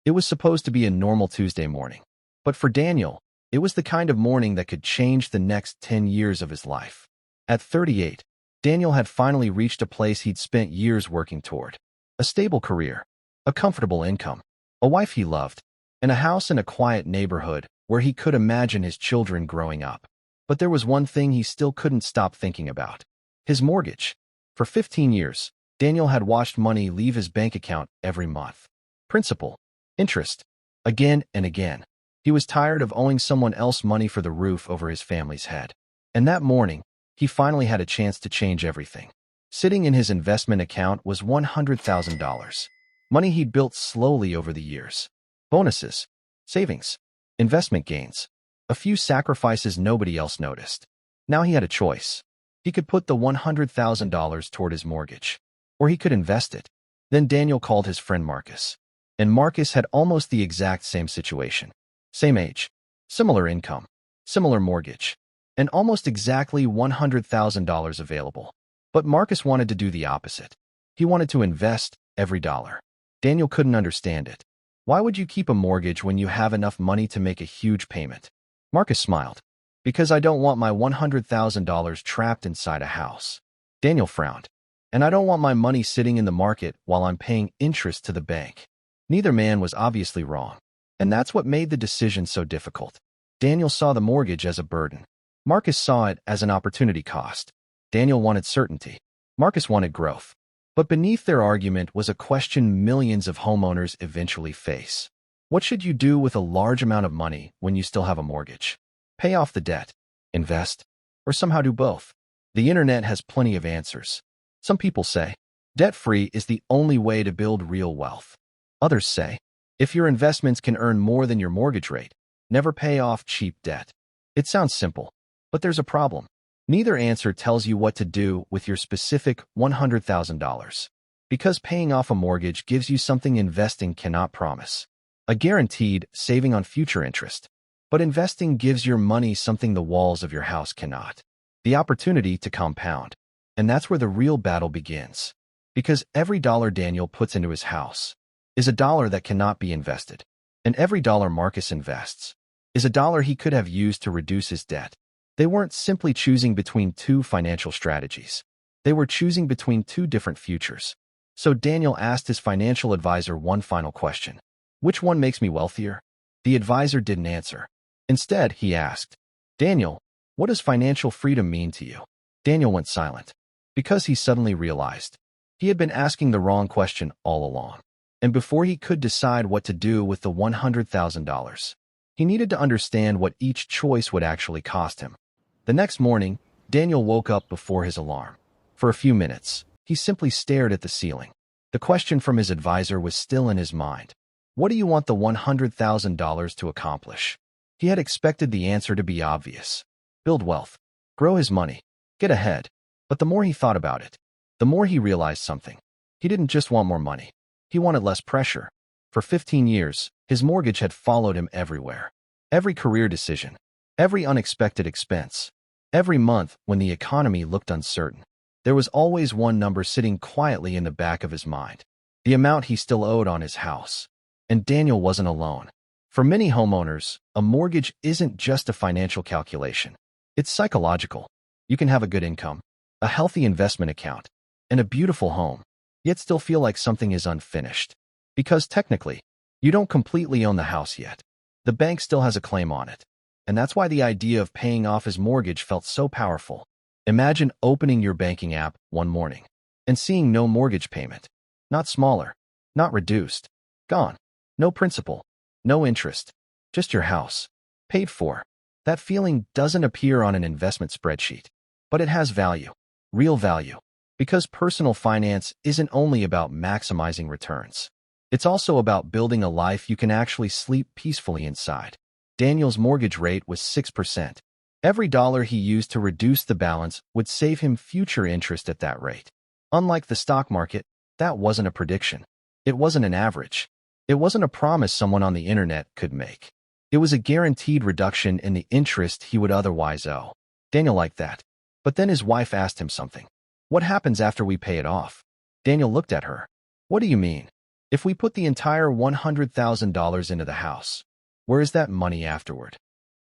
It was supposed to be a normal Tuesday morning. But for Daniel, it was the kind of morning that could change the next 10 years of his life. At 38, Daniel had finally reached a place he'd spent years working toward. A stable career, a comfortable income, a wife he loved, and a house in a quiet neighborhood where he could imagine his children growing up. But there was one thing he still couldn't stop thinking about: his mortgage. For 15 years, Daniel had watched money leave his bank account every month. Principal, interest, again and again. He was tired of owing someone else money for the roof over his family's head. And that morning, he finally had a chance to change everything. Sitting in his investment account was $100,000. Money he'd built slowly over the years. Bonuses, savings, investment gains, a few sacrifices nobody else noticed. Now he had a choice. He could put the $100,000 toward his mortgage, or he could invest it. Then Daniel called his friend Marcus. And Marcus had almost the exact same situation. Same age, similar income, similar mortgage, and almost exactly $100,000 available. But Marcus wanted to do the opposite. He wanted to invest every dollar. Daniel couldn't understand it. Why would you keep a mortgage when you have enough money to make a huge payment? Marcus smiled. Because I don't want my $100,000 trapped inside a house. Daniel frowned. And I don't want my money sitting in the market while I'm paying interest to the bank. Neither man was obviously wrong. And that's what made the decision so difficult. Daniel saw the mortgage as a burden. Marcus saw it as an opportunity cost. Daniel wanted certainty. Marcus wanted growth. But beneath their argument was a question millions of homeowners eventually face. What should you do with a large amount of money when you still have a mortgage? Pay off the debt, invest, or somehow do both? The internet has plenty of answers. Some people say, debt-free is the only way to build real wealth. Others say, if your investments can earn more than your mortgage rate, never pay off cheap debt. It sounds simple, but there's a problem. Neither answer tells you what to do with your specific $100,000. Because paying off a mortgage gives you something investing cannot promise: a guaranteed saving on future interest. But investing gives your money something the walls of your house cannot: the opportunity to compound. And that's where the real battle begins. Because every dollar Daniel puts into his house is a dollar that cannot be invested. And every dollar Marcus invests is a dollar he could have used to reduce his debt. They weren't simply choosing between two financial strategies. They were choosing between two different futures. So Daniel asked his financial advisor one final question. Which one makes me wealthier? The advisor didn't answer. Instead, he asked, Daniel, what does financial freedom mean to you? Daniel went silent. Because he suddenly realized he had been asking the wrong question all along. And before he could decide what to do with the $100,000, he needed to understand what each choice would actually cost him. The next morning, Daniel woke up before his alarm. For a few minutes, he simply stared at the ceiling. The question from his advisor was still in his mind. What do you want the $100,000 to accomplish? He had expected the answer to be obvious. Build wealth, grow his money, get ahead. But the more he thought about it, the more he realized something. He didn't just want more money. He wanted less pressure. For 15 years, his mortgage had followed him everywhere. Every career decision, every unexpected expense, every month when the economy looked uncertain. There was always one number sitting quietly in the back of his mind: the amount he still owed on his house. And Daniel wasn't alone. For many homeowners, a mortgage isn't just a financial calculation. It's psychological. You can have a good income, a healthy investment account, and a beautiful home, yet still feel like something is unfinished. Because technically, you don't completely own the house yet. The bank still has a claim on it. And that's why the idea of paying off his mortgage felt so powerful. Imagine opening your banking app one morning and seeing no mortgage payment. Not smaller, not reduced, gone. No principal, no interest, just your house, paid for. That feeling doesn't appear on an investment spreadsheet, but it has value, real value. Because personal finance isn't only about maximizing returns. It's also about building a life you can actually sleep peacefully inside. Daniel's mortgage rate was 6%. Every dollar he used to reduce the balance would save him future interest at that rate. Unlike the stock market, that wasn't a prediction. It wasn't an average. It wasn't a promise someone on the internet could make. It was a guaranteed reduction in the interest he would otherwise owe. Daniel liked that. But then his wife asked him something. What happens after we pay it off? Daniel looked at her. What do you mean? If we put the entire $100,000 into the house, where is that money afterward?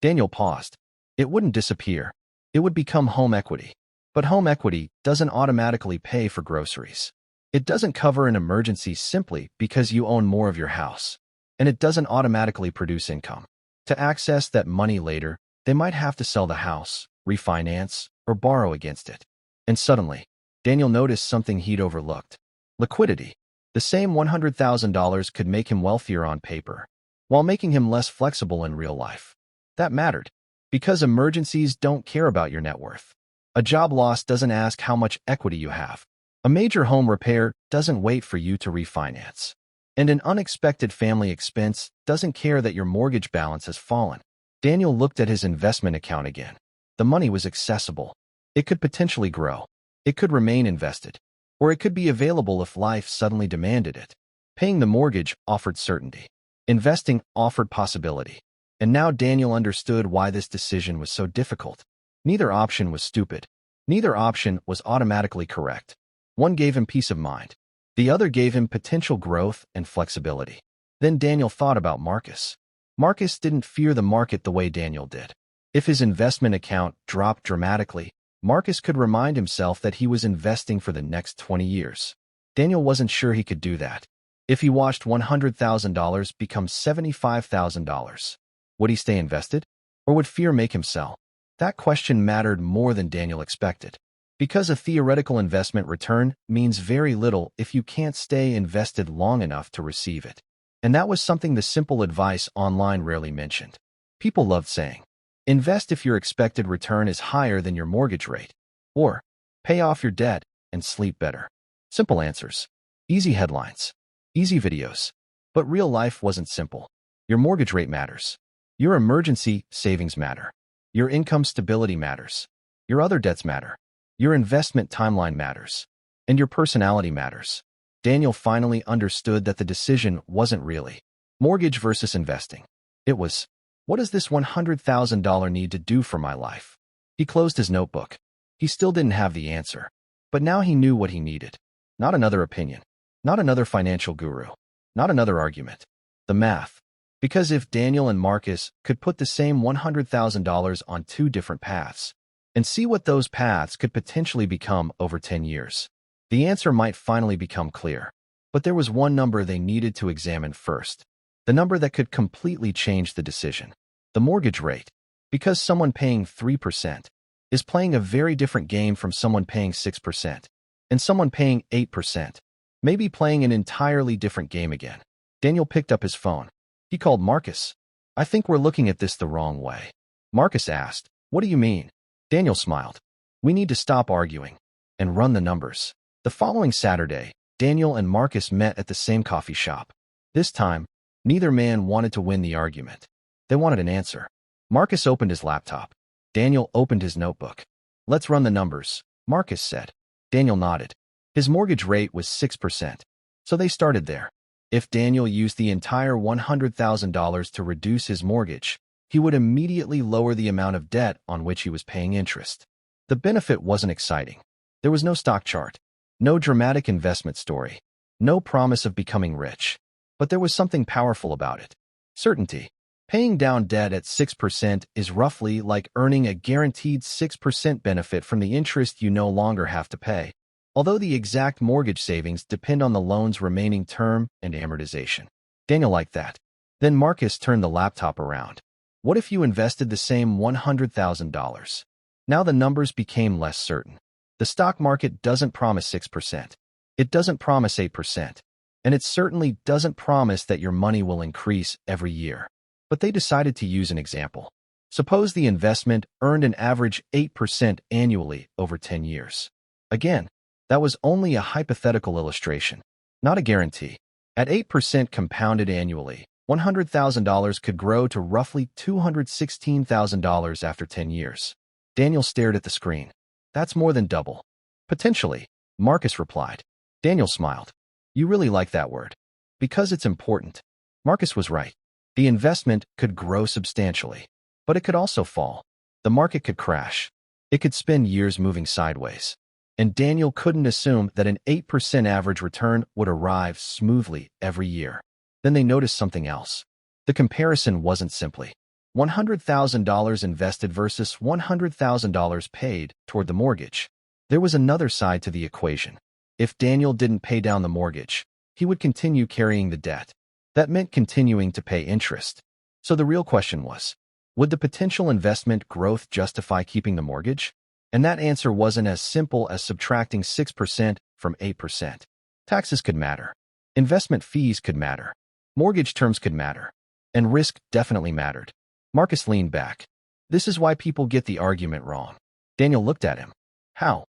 Daniel paused. It wouldn't disappear. It would become home equity. But home equity doesn't automatically pay for groceries. It doesn't cover an emergency simply because you own more of your house. And it doesn't automatically produce income. To access that money later, they might have to sell the house, refinance, or borrow against it. And suddenly, Daniel noticed something he'd overlooked. Liquidity. The same $100,000 could make him wealthier on paper, while making him less flexible in real life. That mattered, because emergencies don't care about your net worth. A job loss doesn't ask how much equity you have. A major home repair doesn't wait for you to refinance. And an unexpected family expense doesn't care that your mortgage balance has fallen. Daniel looked at his investment account again. The money was accessible. It could potentially grow. It could remain invested. Or it could be available if life suddenly demanded it. Paying the mortgage offered certainty. Investing offered possibility. And now Daniel understood why this decision was so difficult. Neither option was stupid. Neither option was automatically correct. One gave him peace of mind. The other gave him potential growth and flexibility. Then Daniel thought about Marcus. Marcus didn't fear the market the way Daniel did. If his investment account dropped dramatically, Marcus could remind himself that he was investing for the next 20 years. Daniel wasn't sure he could do that. If he watched $100,000 become $75,000, would he stay invested? Or would fear make him sell? That question mattered more than Daniel expected. Because a theoretical investment return means very little if you can't stay invested long enough to receive it. And that was something the simple advice online rarely mentioned. People loved saying, invest if your expected return is higher than your mortgage rate. Or, pay off your debt and sleep better. Simple answers. Easy headlines. Easy videos. But real life wasn't simple. Your mortgage rate matters. Your emergency savings matter. Your income stability matters. Your other debts matter. Your investment timeline matters. And your personality matters. Daniel finally understood that the decision wasn't really mortgage versus investing. It was, what does this $100,000 need to do for my life? He closed his notebook. He still didn't have the answer. But now he knew what he needed. Not another opinion. Not another financial guru. Not another argument. The math. Because if Daniel and Marcus could put the same $100,000 on two different paths and see what those paths could potentially become over 10 years, the answer might finally become clear. But there was one number they needed to examine first. The number that could completely change the decision. The mortgage rate. Because someone paying 3% is playing a very different game from someone paying 6%. And someone paying 8% may be playing an entirely different game again. Daniel picked up his phone. He called Marcus. I think we're looking at this the wrong way. Marcus asked, what do you mean? Daniel smiled. We need to stop arguing and run the numbers. The following Saturday, Daniel and Marcus met at the same coffee shop. This time, neither man wanted to win the argument. They wanted an answer. Marcus opened his laptop. Daniel opened his notebook. Let's run the numbers, Marcus said. Daniel nodded. His mortgage rate was 6%. So they started there. If Daniel used the entire $100,000 to reduce his mortgage, he would immediately lower the amount of debt on which he was paying interest. The benefit wasn't exciting. There was no stock chart, no dramatic investment story, no promise of becoming rich. But there was something powerful about it. Certainty. Paying down debt at 6% is roughly like earning a guaranteed 6% benefit from the interest you no longer have to pay. Although the exact mortgage savings depend on the loan's remaining term and amortization. Daniel liked that. Then Marcus turned the laptop around. What if you invested the same $100,000? Now the numbers became less certain. The stock market doesn't promise 6%. It doesn't promise 8%. And it certainly doesn't promise that your money will increase every year. But they decided to use an example. Suppose the investment earned an average 8% annually over 10 years. Again, that was only a hypothetical illustration, not a guarantee. At 8% compounded annually, $100,000 could grow to roughly $216,000 after 10 years. Daniel stared at the screen. That's more than double. Potentially, Marcus replied. Daniel smiled. You really like that word. Because it's important. Marcus was right. The investment could grow substantially. But it could also fall. The market could crash. It could spend years moving sideways. and Daniel couldn't assume that an 8% average return would arrive smoothly every year. Then they noticed something else. The comparison wasn't simply $100,000 invested versus $100,000 paid toward the mortgage. There was another side to the equation. If Daniel didn't pay down the mortgage, he would continue carrying the debt. That meant continuing to pay interest. So the real question was, would the potential investment growth justify keeping the mortgage? And that answer wasn't as simple as subtracting 6% from 8%. Taxes could matter. Investment fees could matter. Mortgage terms could matter. And risk definitely mattered. Marcus leaned back. This is why people get the argument wrong. Daniel looked at him. How?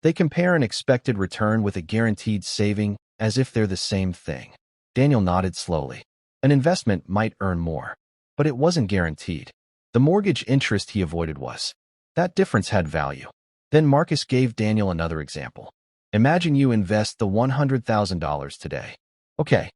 They compare an expected return with a guaranteed saving as if they're the same thing. Daniel nodded slowly. An investment might earn more, but it wasn't guaranteed. The mortgage interest he avoided was. That difference had value. Then Marcus gave Daniel another example. Imagine you invest the $100,000 today. Okay,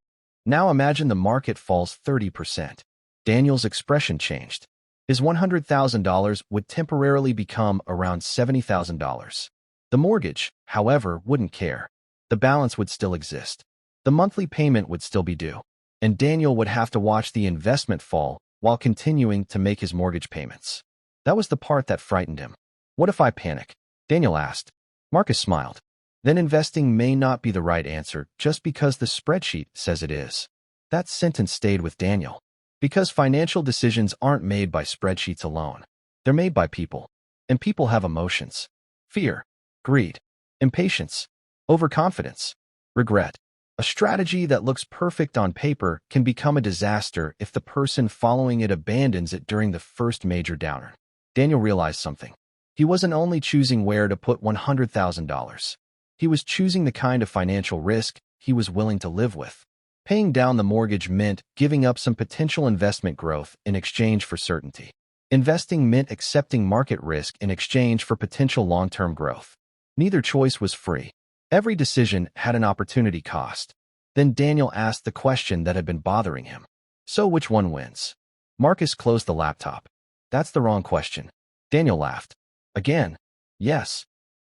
now imagine the market falls 30%. Daniel's expression changed. His $100,000 would temporarily become around $70,000. The mortgage, however, wouldn't care. The balance would still exist. The monthly payment would still be due. And Daniel would have to watch the investment fall while continuing to make his mortgage payments. That was the part that frightened him. What if I panic? Daniel asked. Marcus smiled. Then investing may not be the right answer just because the spreadsheet says it is. That sentence stayed with Daniel. Because financial decisions aren't made by spreadsheets alone. They're made by people. And people have emotions. Fear, greed, impatience, overconfidence, regret. A strategy that looks perfect on paper can become a disaster if the person following it abandons it during the first major downturn. Daniel realized something. He wasn't only choosing where to put $100,000. He was choosing the kind of financial risk he was willing to live with. Paying down the mortgage meant giving up some potential investment growth in exchange for certainty. Investing meant accepting market risk in exchange for potential long-term growth. Neither choice was free. Every decision had an opportunity cost. Then Daniel asked the question that had been bothering him. So which one wins? Marcus closed the laptop. That's the wrong question. Daniel laughed. Again. Yes.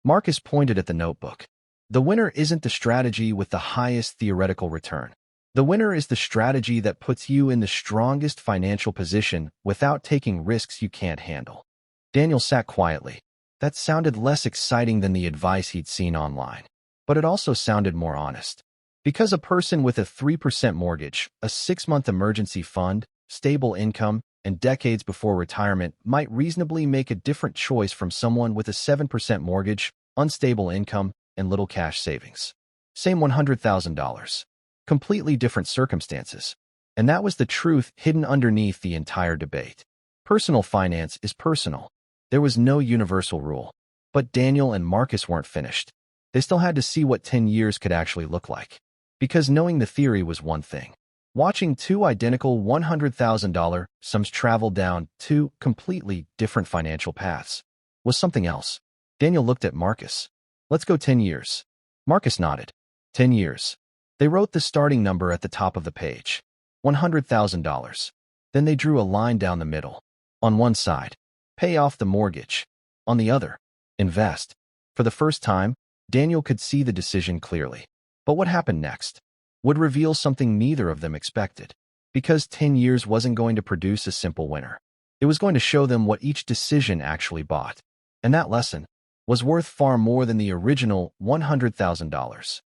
Marcus pointed at the notebook. The winner isn't the strategy with the highest theoretical return. The winner is the strategy that puts you in the strongest financial position without taking risks you can't handle. Daniel sat quietly. That sounded less exciting than the advice he'd seen online. But it also sounded more honest. Because a person with a 3% mortgage, a 6-month emergency fund, stable income, and decades before retirement might reasonably make a different choice from someone with a 7% mortgage, unstable income, and little cash savings. Same $100,000. Completely different circumstances. And that was the truth hidden underneath the entire debate. Personal finance is personal. There was no universal rule. But Daniel and Marcus weren't finished. They still had to see what 10 years could actually look like. Because knowing the theory was one thing. Watching two identical $100,000 sums travel down two completely different financial paths was something else. Daniel looked at Marcus. Let's go 10 years. Marcus nodded. 10 years. They wrote the starting number at the top of the page. $100,000. Then they drew a line down the middle. On one side, pay off the mortgage. On the other, invest. For the first time, Daniel could see the decision clearly. But what happened next would reveal something neither of them expected. Because 10 years wasn't going to produce a simple winner. It was going to show them what each decision actually bought. And that lesson was worth far more than the original $100,000.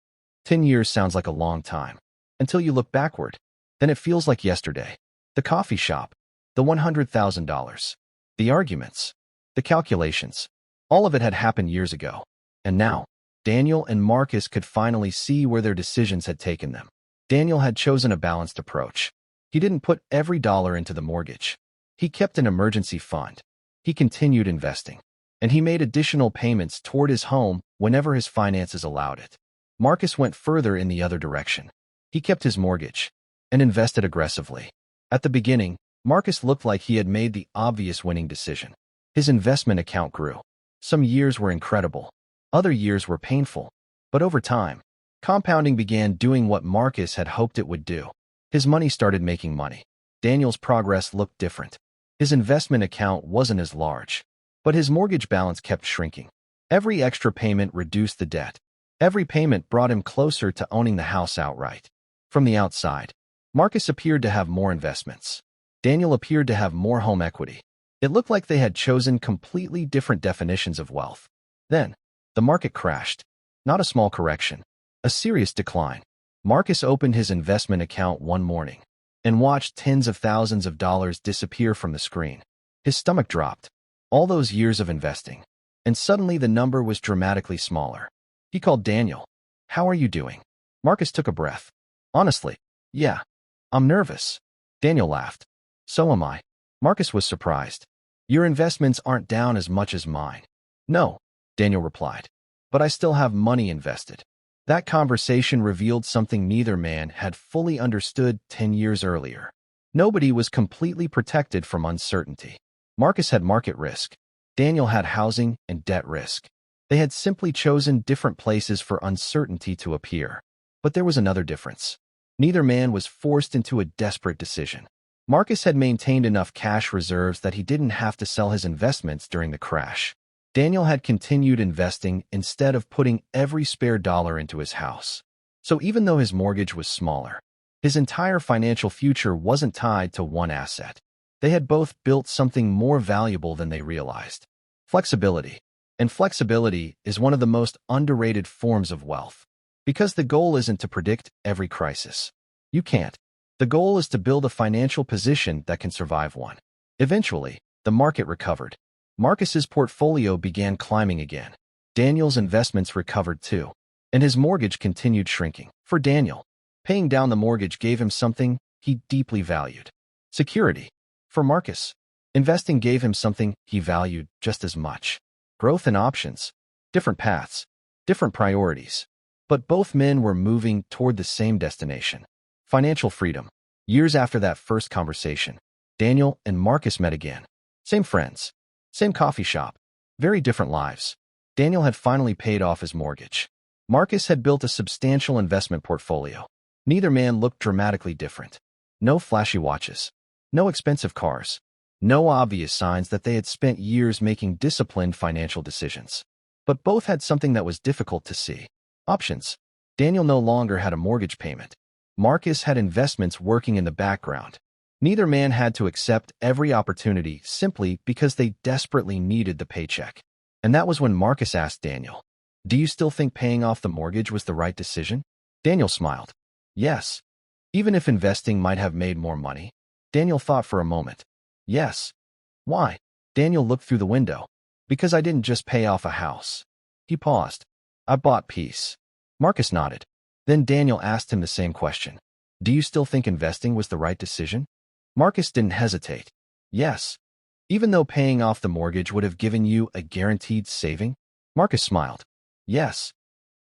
10 years sounds like a long time. Until you look backward. Then it feels like yesterday. The coffee shop. The $100,000. The arguments. The calculations. All of it had happened years ago. And now, Daniel and Marcus could finally see where their decisions had taken them. Daniel had chosen a balanced approach. He didn't put every dollar into the mortgage. He kept an emergency fund. He continued investing. And he made additional payments toward his home whenever his finances allowed it. Marcus went further in the other direction. He kept his mortgage and invested aggressively. At the beginning, Marcus looked like he had made the obvious winning decision. His investment account grew. Some years were incredible. Other years were painful. But over time, compounding began doing what Marcus had hoped it would do. His money started making money. Daniel's progress looked different. His investment account wasn't as large. But his mortgage balance kept shrinking. Every extra payment reduced the debt. Every payment brought him closer to owning the house outright. From the outside, Marcus appeared to have more investments. Daniel appeared to have more home equity. It looked like they had chosen completely different definitions of wealth. Then, the market crashed. Not a small correction, a serious decline. Marcus opened his investment account one morning and watched tens of thousands of dollars disappear from the screen. His stomach dropped. All those years of investing. And suddenly the number was dramatically smaller. He called Daniel. "How are you doing?" Marcus took a breath. "Honestly, yeah, I'm nervous." Daniel laughed. "So am I." Marcus was surprised. "Your investments aren't down as much as mine." "No," Daniel replied. "But I still have money invested." That conversation revealed something neither man had fully understood 10 years earlier. Nobody was completely protected from uncertainty. Marcus had market risk. Daniel had housing and debt risk. They had simply chosen different places for uncertainty to appear. But there was another difference. Neither man was forced into a desperate decision. Marcus had maintained enough cash reserves that he didn't have to sell his investments during the crash. Daniel had continued investing instead of putting every spare dollar into his house. So even though his mortgage was smaller, his entire financial future wasn't tied to one asset. They had both built something more valuable than they realized. Flexibility. And flexibility is one of the most underrated forms of wealth. Because the goal isn't to predict every crisis. You can't. The goal is to build a financial position that can survive one. Eventually, the market recovered. Marcus's portfolio began climbing again. Daniel's investments recovered too, and his mortgage continued shrinking. For Daniel, paying down the mortgage gave him something he deeply valued: security. For Marcus, investing gave him something he valued just as much: growth and options. Different paths, different priorities. But both men were moving toward the same destination: financial freedom. Years after that first conversation, Daniel and Marcus met again. Same friends. Same coffee shop, very different lives. Daniel had finally paid off his mortgage. Marcus had built a substantial investment portfolio. Neither man looked dramatically different. No flashy watches, no expensive cars, no obvious signs that they had spent years making disciplined financial decisions. But both had something that was difficult to see: options. Daniel no longer had a mortgage payment. Marcus had investments working in the background. Neither man had to accept every opportunity simply because they desperately needed the paycheck. And that was when Marcus asked Daniel, "Do you still think paying off the mortgage was the right decision?" Daniel smiled. "Yes." Even if investing might have made more money. Daniel thought for a moment. "Yes." "Why?" Daniel looked through the window. "Because I didn't just pay off a house." He paused. "I bought peace." Marcus nodded. Then Daniel asked him the same question. "Do you still think investing was the right decision?" Marcus didn't hesitate. "Yes." "Even though paying off the mortgage would have given you a guaranteed saving?" Marcus smiled. "Yes."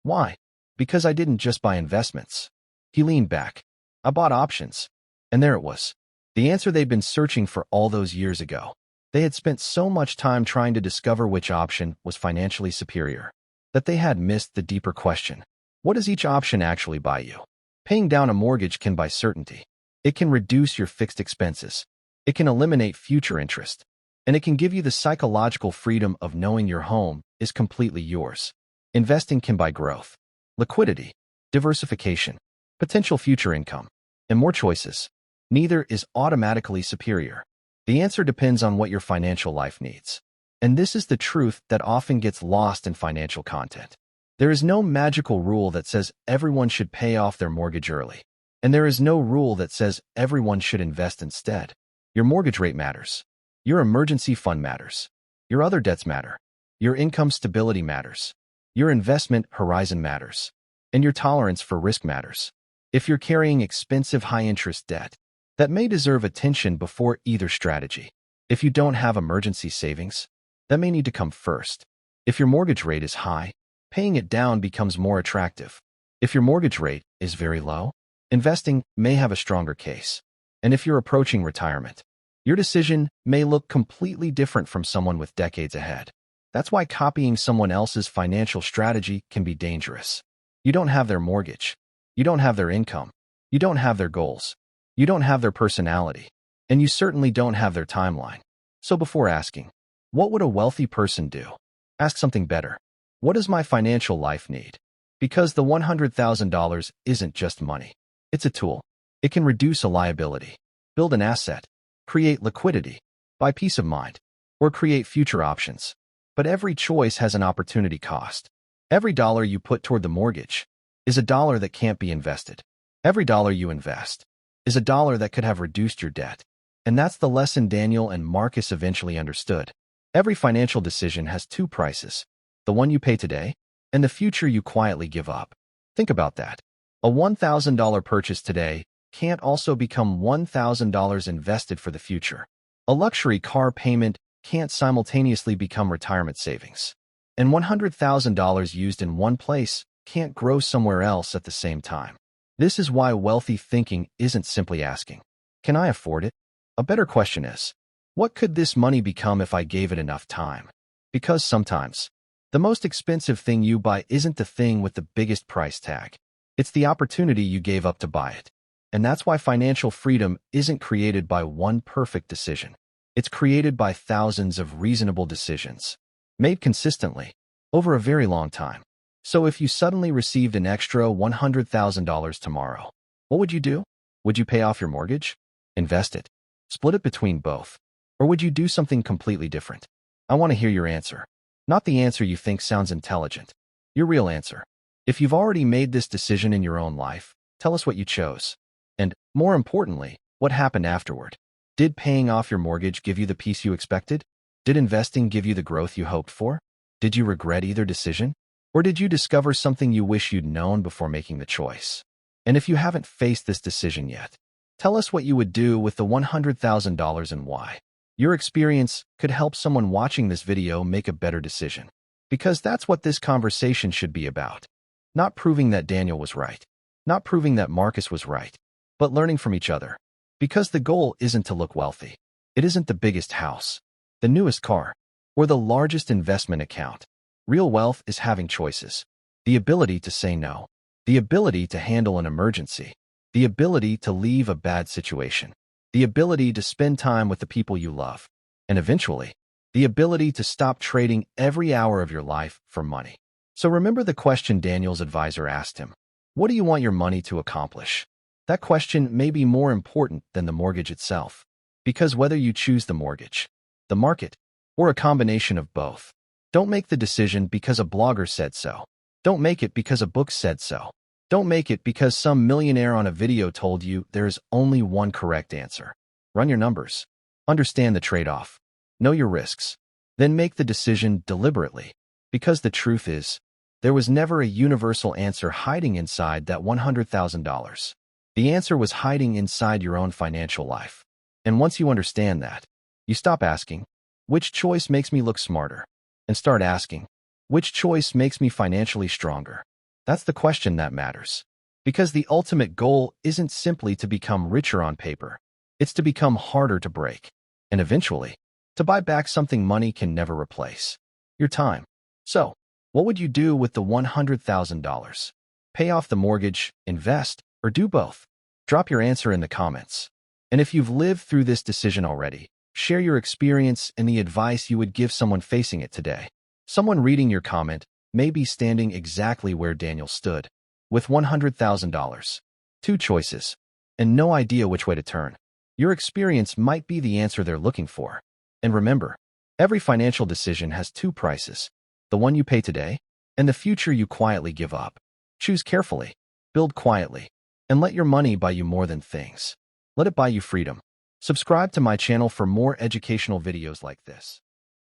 "Why?" "Because I didn't just buy investments." He leaned back. "I bought options." And there it was. The answer they'd been searching for all those years ago. They had spent so much time trying to discover which option was financially superior that they had missed the deeper question: what does each option actually buy you? Paying down a mortgage can buy certainty. It can reduce your fixed expenses. It can eliminate future interest. And it can give you the psychological freedom of knowing your home is completely yours. Investing can buy growth, liquidity, diversification, potential future income, and more choices. Neither is automatically superior. The answer depends on what your financial life needs. And this is the truth that often gets lost in financial content. There is no magical rule that says everyone should pay off their mortgage early. And there is no rule that says everyone should invest instead. Your mortgage rate matters. Your emergency fund matters. Your other debts matter. Your income stability matters. Your investment horizon matters. And your tolerance for risk matters. If you're carrying expensive high-interest debt, that may deserve attention before either strategy. If you don't have emergency savings, that may need to come first. If your mortgage rate is high, paying it down becomes more attractive. If your mortgage rate is very low, investing may have a stronger case. And if you're approaching retirement, your decision may look completely different from someone with decades ahead. That's why copying someone else's financial strategy can be dangerous. You don't have their mortgage. You don't have their income. You don't have their goals. You don't have their personality. And you certainly don't have their timeline. So before asking, what would a wealthy person do? Ask something better. What does my financial life need? Because the $100,000 isn't just money. It's a tool. It can reduce a liability, build an asset, create liquidity, buy peace of mind, or create future options. But every choice has an opportunity cost. Every dollar you put toward the mortgage is a dollar that can't be invested. Every dollar you invest is a dollar that could have reduced your debt. And that's the lesson Daniel and Marcus eventually understood. Every financial decision has two prices, the one you pay today and the future you quietly give up. Think about that. A $1,000 purchase today can't also become $1,000 invested for the future. A luxury car payment can't simultaneously become retirement savings. And $100,000 used in one place can't grow somewhere else at the same time. This is why wealthy thinking isn't simply asking, "Can I afford it?" A better question is, "What could this money become if I gave it enough time?" Because sometimes, the most expensive thing you buy isn't the thing with the biggest price tag. It's the opportunity you gave up to buy it. And that's why financial freedom isn't created by one perfect decision. It's created by thousands of reasonable decisions, made consistently, over a very long time. So if you suddenly received an extra $100,000 tomorrow, what would you do? Would you pay off your mortgage? Invest it? Split it between both? Or would you do something completely different? I want to hear your answer. Not the answer you think sounds intelligent. Your real answer. If you've already made this decision in your own life, tell us what you chose. And, more importantly, what happened afterward. Did paying off your mortgage give you the peace you expected? Did investing give you the growth you hoped for? Did you regret either decision? Or did you discover something you wish you'd known before making the choice? And if you haven't faced this decision yet, tell us what you would do with the $100,000 and why. Your experience could help someone watching this video make a better decision. Because that's what this conversation should be about. Not proving that Daniel was right. Not proving that Marcus was right. But learning from each other. Because the goal isn't to look wealthy. It isn't the biggest house, the newest car, or the largest investment account. Real wealth is having choices. The ability to say no. The ability to handle an emergency. The ability to leave a bad situation. The ability to spend time with the people you love. And eventually, the ability to stop trading every hour of your life for money. So remember the question Daniel's advisor asked him. What do you want your money to accomplish? That question may be more important than the mortgage itself. Because whether you choose the mortgage, the market, or a combination of both, don't make the decision because a blogger said so. Don't make it because a book said so. Don't make it because some millionaire on a video told you there is only one correct answer. Run your numbers. Understand the trade-off. Know your risks. Then make the decision deliberately. Because the truth is, there was never a universal answer hiding inside that $100,000. The answer was hiding inside your own financial life. And once you understand that, you stop asking, which choice makes me look smarter? And start asking, which choice makes me financially stronger? That's the question that matters. Because the ultimate goal isn't simply to become richer on paper. It's to become harder to break. And eventually, to buy back something money can never replace. Your time. So, what would you do with the $100,000? Pay off the mortgage, invest, or do both? Drop your answer in the comments. And if you've lived through this decision already, share your experience and the advice you would give someone facing it today. Someone reading your comment may be standing exactly where Daniel stood, with $100,000, two choices, and no idea which way to turn. Your experience might be the answer they're looking for. And remember, every financial decision has two prices, the one you pay today and the future you quietly give up. Choose carefully, build quietly, and let your money buy you more than things. Let it buy you freedom. Subscribe to my channel for more educational videos like this.